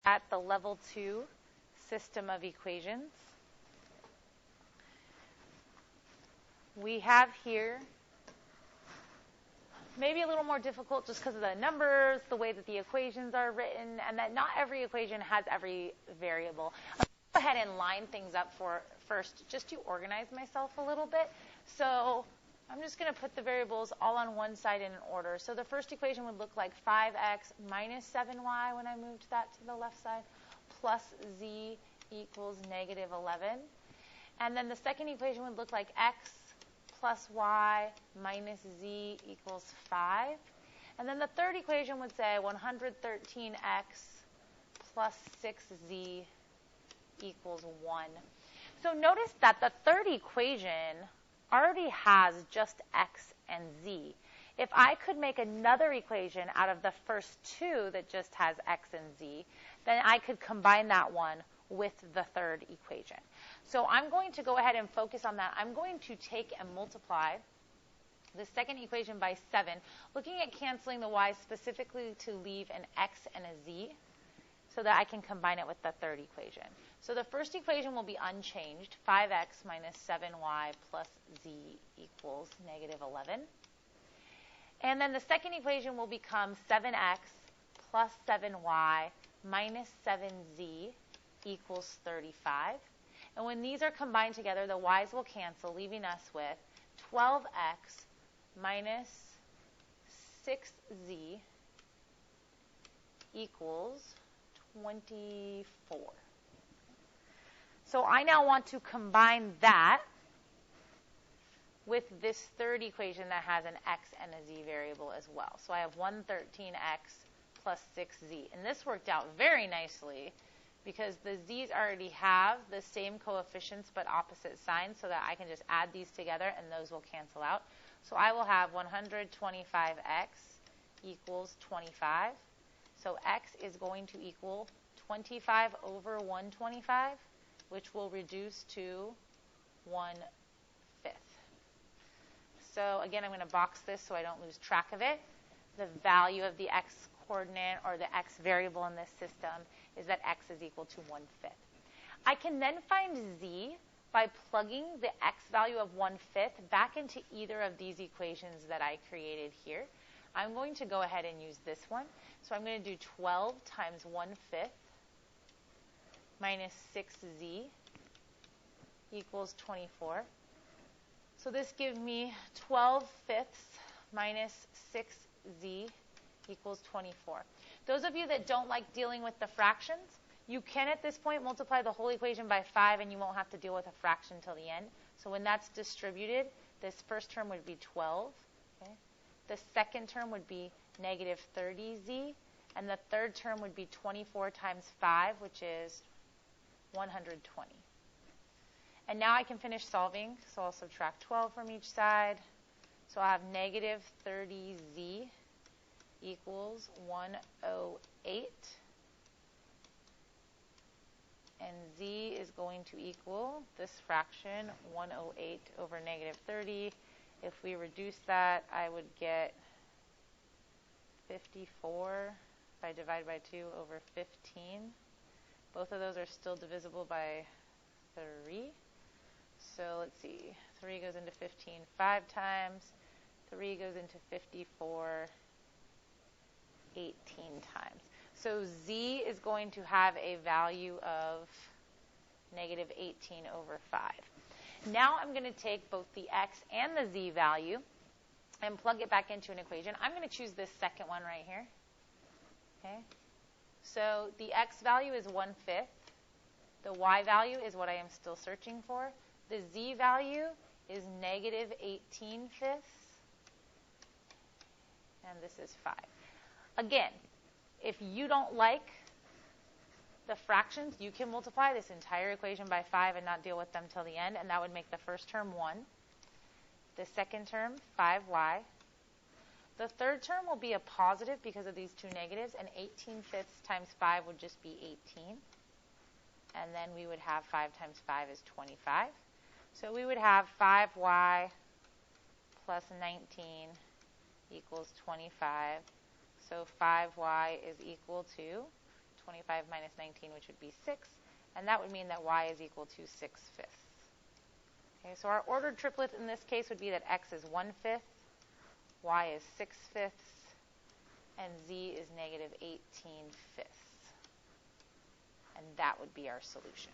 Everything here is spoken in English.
at the level 2 system of equations. We have here maybe a little more difficult just because of the numbers, the way that the equations are written, and that not every equation has every variable. I'm going to go ahead and line things up first just to organize myself a little bit. So I'm just going to put the variables all on one side in order. So the first equation would look like 5x minus 7y when I moved that to the left side, plus z equals negative 11. And then the second equation would look like x plus y minus z equals 5. And then the third equation would say 113x plus 6z equals 1. So notice that the third equation already has just x and z. If I could make another equation out of the first two that just has x and z, then I could combine that one with the third equation. So I'm going to go ahead and focus on that. I'm going to take and multiply the second equation by 7, looking at canceling the y specifically to leave an x and a z so that I can combine it with the third equation. So the first equation will be unchanged, 5x minus 7y plus z equals negative 11. And then the second equation will become 7x plus 7y minus 7z equals 35. And when these are combined together, the y's will cancel, leaving us with 12x minus 6z equals 24. So I now want to combine that with this third equation that has an x and a z variable as well. So I have 113x plus 6z. And this worked out very nicely because the z's already have the same coefficients but opposite signs, so that I can just add these together and those will cancel out. So I will have 125x equals 25. So x is going to equal 25 over 125, which will reduce to 1/5. So again, I'm going to box this so I don't lose track of it. The value of the x coordinate or the x variable in this system is that x is equal to 1/5. I can then find z by plugging the x value of 1/5 back into either of these equations that I created here. I'm going to go ahead and use this one. So I'm going to do 12 times 1/5 minus 6z equals 24. So this gives me 12 fifths minus 6z equals 24. Those of you that don't like dealing with the fractions, you can at this point multiply the whole equation by 5 and you won't have to deal with a fraction till the end. So when that's distributed, this first term would be 12. Okay? The second term would be negative 30z. And the third term would be 24 times 5, which is 120. And now I can finish solving. So I'll subtract 12 from each side. So I'll have negative 30z equals 108. And z is going to equal this fraction, 108 over negative 30. If we reduce that, I would get 54 if I divide by 2 over 15. Both of those are still divisible by 3. So let's see. 3 goes into 15 5 times. 3 goes into 54 18 times. So z is going to have a value of negative 18 over 5. Now I'm going to take both the x and the z value and plug it back into an equation. I'm going to choose this second one right here. Okay. So the x value is 1/5. The y value is what I am still searching for. The z value is negative 18 fifths. And this is 5. Again, if you don't like the fractions, you can multiply this entire equation by 5 and not deal with them till the end, and that would make the first term 1. The second term, 5y. The third term will be a positive because of these two negatives, and 18 fifths times 5 would just be 18. And then we would have 5 times 5 is 25. So we would have 5y plus 19 equals 25. So 5y is equal to 25 minus 19, which would be 6, and that would mean that y is equal to 6/5. Okay, so our ordered triplet in this case would be that x is 1/5, y is 6/5, and z is negative 18/5. And that would be our solution.